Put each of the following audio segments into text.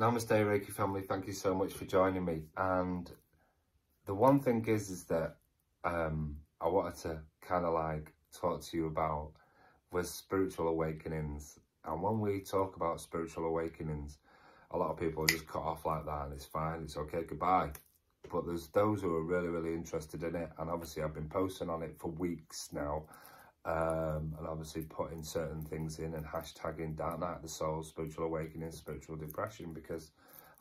Namaste Reiki family, thank you so much for joining me. And the one thing is that I wanted to kind of like talk to you about was spiritual awakenings. And when we talk about spiritual awakenings, a lot of people just cut off like that and it's fine, it's okay, goodbye. But there's those who are really interested in it, and obviously I've been posting on it for weeks now, and obviously putting certain things in and hashtagging Dark Night of the Soul, spiritual awakening, spiritual depression, because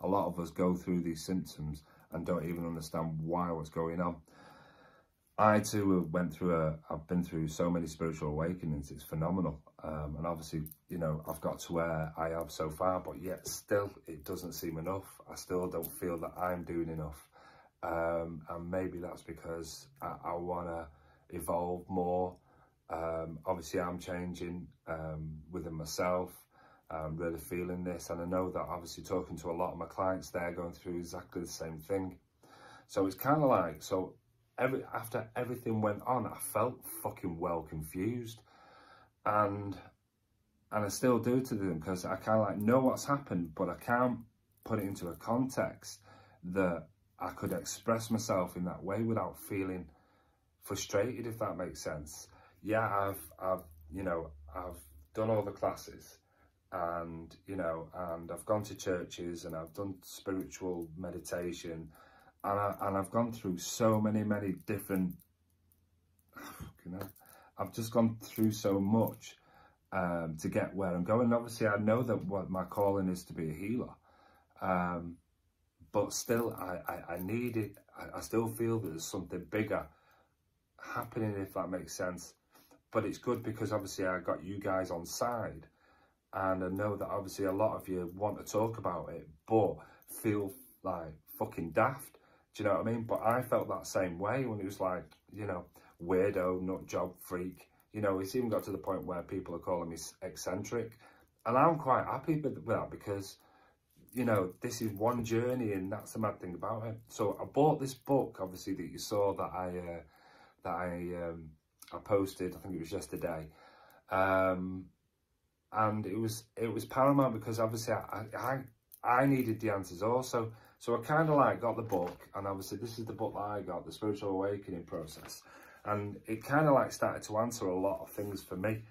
a lot of us go through these symptoms and don't even understand what's going on. I too I've been through so many spiritual awakenings, it's phenomenal. And obviously, you know, I've got to where I have so far, but yet still it doesn't seem enough. I still don't feel that I'm doing enough. And maybe that's because I want to evolve more. Obviously I'm changing within myself. I'm really feeling this, and I know that obviously talking to a lot of my clients, they're going through exactly the same thing. So it's kind of like, so after everything went on, I felt fucking well confused, and I still do to them, because I kind of like know what's happened, but I can't put it into a context that I could express myself in that way without feeling frustrated, if that makes sense. Yeah, I've done all the classes, and and I've gone to churches, and I've done spiritual meditation, and I've gone through so many different, I've just gone through so much to get where I'm going. Obviously I know that what my calling is to be a healer, but still I need it. I still feel that there's something bigger happening, if that makes sense. But it's good because obviously I got you guys on side, and I know that obviously a lot of you want to talk about it but feel like fucking daft. Do you know what I mean? But I felt that same way when it was like, weirdo, nut job, freak. It's even got to the point where people are calling me eccentric, and I'm quite happy with that, because this is one journey, and that's the mad thing about it. So I bought this book, obviously, that you saw that I posted, I think it was yesterday, and it was paramount, because obviously I needed the answers also. So I kind of like got the book, and obviously this is the book that I got, The Spiritual Awakening Process, and it kind of like started to answer a lot of things for me.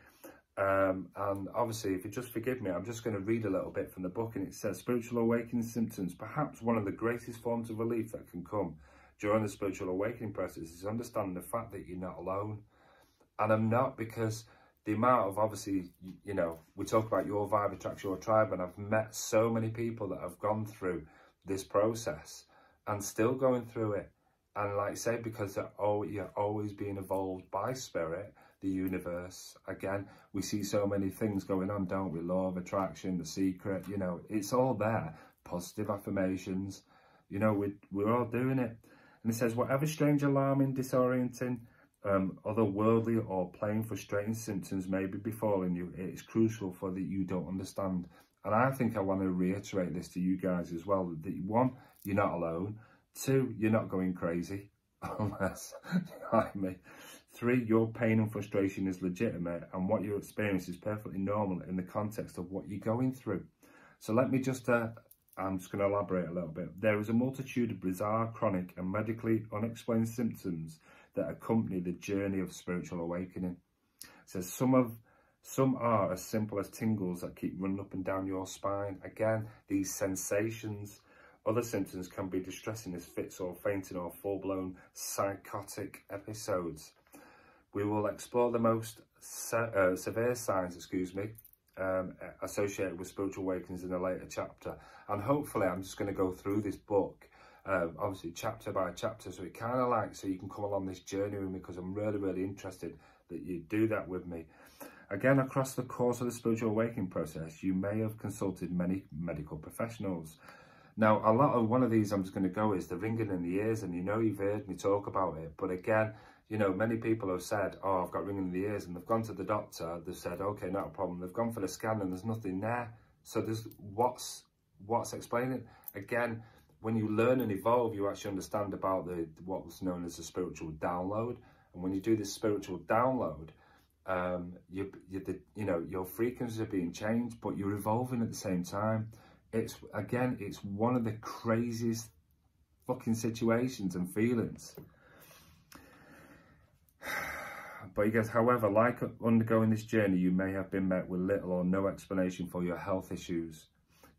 And obviously, if you just forgive me, I'm just going to read a little bit from the book, and it says, spiritual awakening symptoms, perhaps one of the greatest forms of relief that can come during the spiritual awakening process is understanding the fact that you're not alone. And I'm not, because the amount of, obviously, we talk about your vibe attracts your tribe, and I've met so many people that have gone through this process and still going through it. And like I say, because you're always being evolved by spirit, the universe. Again, we see so many things going on, don't we? Law of attraction, The Secret, it's all there. Positive affirmations, we're all doing it. And it says, whatever strange, alarming, disorienting, otherworldly or plain frustrating symptoms may be befalling you, it is crucial for that you don't understand. And I think I want to reiterate this to you guys as well, that one, you're not alone. Two, you're not going crazy, unless, like me. Three, your pain and frustration is legitimate, and what you experience is perfectly normal in the context of what you're going through. So let me just, I'm just going to elaborate a little bit. There is a multitude of bizarre, chronic and medically unexplained symptoms that accompany the journey of spiritual awakening. It says some are as simple as tingles that keep running up and down your spine. Again, these sensations. Other symptoms can be distressing as fits or fainting or full-blown psychotic episodes. We will explore the most severe signs, associated with spiritual awakenings in a later chapter. And hopefully I'm just going to go through this book, obviously chapter by chapter, so it kind of like, so you can come along this journey with me, because I'm really interested that you do that with me. Again, across the course of the spiritual awakening process, you may have consulted many medical professionals. Now, one of these I'm just going to go is the ringing in the ears, and you've heard me talk about it. But again, many people have said, oh, I've got ringing in the ears, and they've gone to the doctor, they've said, okay, not a problem. They've gone for the scan and there's nothing there. So there's what's explaining? Again, when you learn and evolve, you actually understand about what's known as a spiritual download. And when you do this spiritual download, your frequencies are being changed, but you're evolving at the same time. it's one of the craziest fucking situations and feelings. But he goes, however, like undergoing this journey, you may have been met with little or no explanation for your health issues.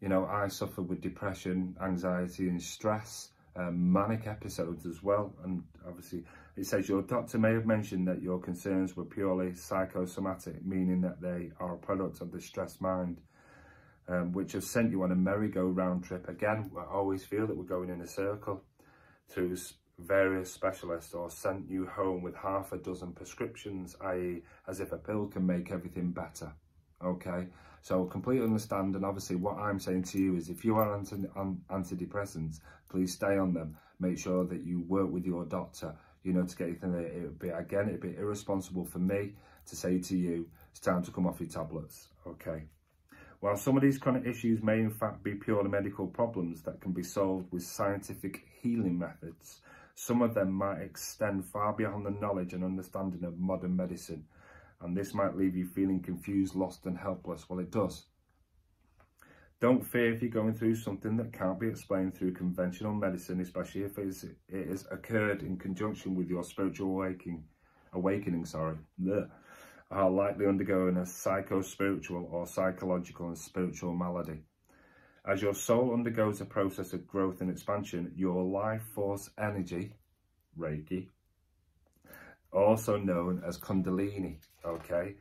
You know, I suffer with depression, anxiety and stress, manic episodes as well. And obviously it says your doctor may have mentioned that your concerns were purely psychosomatic, meaning that they are a product of the stressed mind, which has sent you on a merry-go-round trip. Again, I always feel that we're going in a circle through various specialists, or sent you home with half a dozen prescriptions, i.e. as if a pill can make everything better. Okay, so completely understand, and obviously what I'm saying to you is if you are on antidepressants, please stay on them. Make sure that you work with your doctor, you know, to get anything. It'd be irresponsible for me to say to you, it's time to come off your tablets, okay? While some of these chronic issues may in fact be purely medical problems that can be solved with scientific healing methods, some of them might extend far beyond the knowledge and understanding of modern medicine, and this might leave you feeling confused, lost and helpless. Well, it does. Don't fear if you're going through something that can't be explained through conventional medicine, especially if it has occurred in conjunction with your spiritual awakening, are likely undergoing a psycho-spiritual or psychological and spiritual malady. As your soul undergoes a process of growth and expansion, your life force energy, Reiki, also known as Kundalini, okay,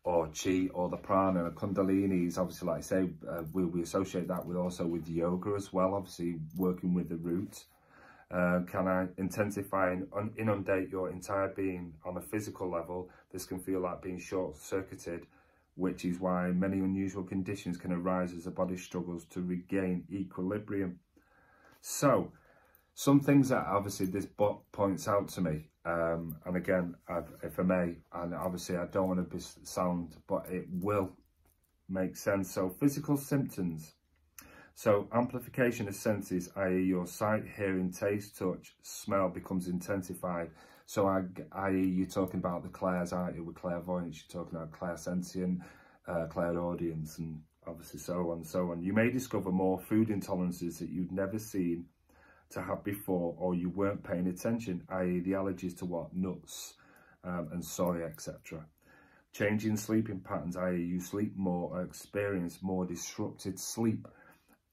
or Chi, or the prana. And Kundalini is obviously, like I say, we associate that with yoga as well, obviously working with the roots. Can intensify and inundate your entire being on a physical level. This can feel like being short-circuited, which is why many unusual conditions can arise as the body struggles to regain equilibrium. So, some things that obviously this book points out to me, and again, if I may, and obviously I don't want to sound, but it will make sense. So, physical symptoms. So, amplification of senses, i.e. your sight, hearing, taste, touch, smell becomes intensified. So, i.e. you're talking about the clairs, aren't you? With clairvoyance, you're talking about clairsentient, clairaudience, and obviously so on and so on. You may discover more food intolerances that you'd never seen to have before, or you weren't paying attention, i.e. the allergies to what? Nuts and soy, etc. Changing sleeping patterns, i.e. you sleep more or experience more disrupted sleep,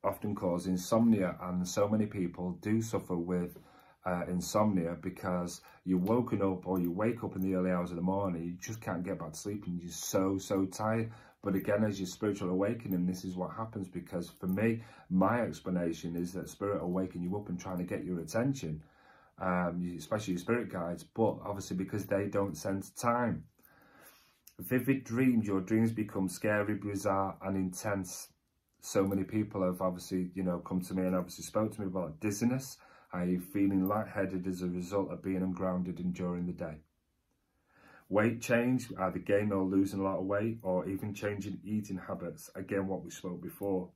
often cause insomnia, and so many people do suffer with insomnia because you're woken up, or you wake up in the early hours of the morning, you just can't get back to sleep and you're so tired. But again, as your spiritual awakening, this is what happens, because for me, my explanation is that spirit will waken you up and trying to get your attention, especially your spirit guides, but obviously because they don't sense time. Vivid dreams, your dreams become scary, bizarre and intense. So many people have obviously, you know, come to me and obviously spoke to me about dizziness, i.e. feeling lightheaded as a result of being ungrounded and during the day. Weight change, either gaining or losing a lot of weight, or even changing eating habits, again what we spoke before.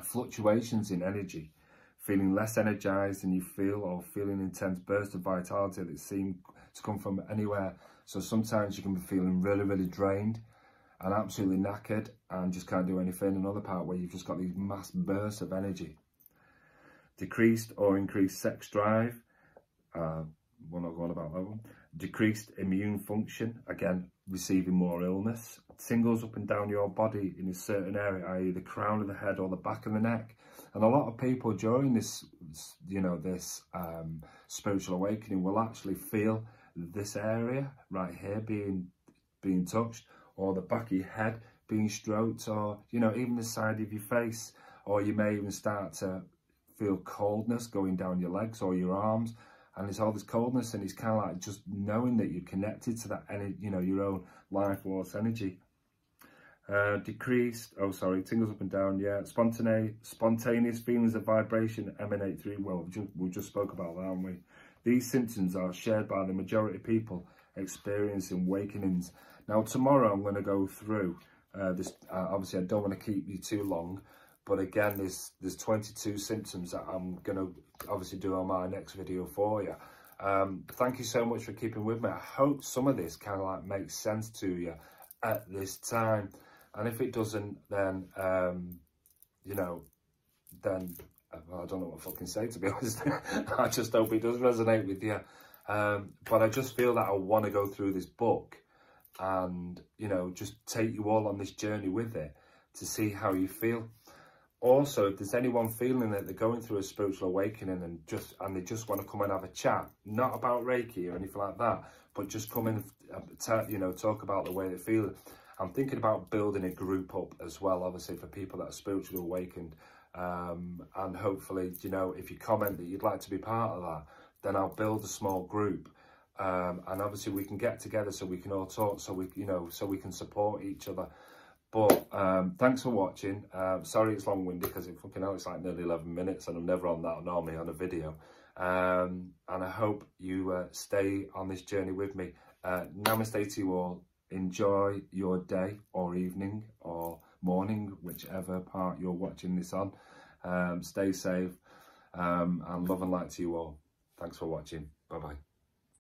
Fluctuations in energy, feeling less energized than you feel, or feeling intense bursts of vitality that seem to come from anywhere. So sometimes you can be feeling really drained and absolutely knackered and just can't do anything. Another part where you've just got these mass bursts of energy. Decreased or increased sex drive, we're not going about that one. Decreased immune function, again receiving more illness. Tingles up and down your body in a certain area, i.e. the crown of the head or the back of the neck. And a lot of people during this, you know, this spiritual awakening will actually feel this area right here being touched, or the back of your head being stroked, or, you know, even the side of your face. Or you may even start to feel coldness going down your legs or your arms, and it's all this coldness, and it's kind of like just knowing that you're connected to that energy, you know, your own life force energy. Tingles up and down, yeah. Spontaneous feelings of vibration emanate through, well, we just spoke about that, haven't we? These symptoms are shared by the majority of people experiencing awakenings. Now, tomorrow I'm going to go through this. Obviously, I don't want to keep you too long, but again, there's 22 symptoms that I'm going to obviously do on my next video for you. Thank you so much for keeping with me. I hope some of this kind of like makes sense to you at this time. And if it doesn't, then you know, then well, I don't know what to fucking say, to be honest. I just hope it does resonate with you. But I just feel that I want to go through this book and, you know, just take you all on this journey with it to see how you feel. Also, if there's anyone feeling that they're going through a spiritual awakening and they just want to come and have a chat, not about Reiki or anything like that, but just come in, you know, talk about the way they feel. I'm thinking about building a group up as well, obviously, for people that are spiritually awakened. And hopefully, you know, if you comment that you'd like to be part of that, then I'll build a small group. And obviously we can get together so we can all talk, so we, you know, so we can support each other. But thanks for watching. Sorry it's long-winded, because it fucking hell, it's like nearly 11 minutes and I'm never on that normally on a video. And I hope you stay on this journey with me. Namaste to you all. Enjoy your day or evening or morning, whichever part you're watching this on. Stay safe, and love and light to you all. Thanks for watching. Bye-bye.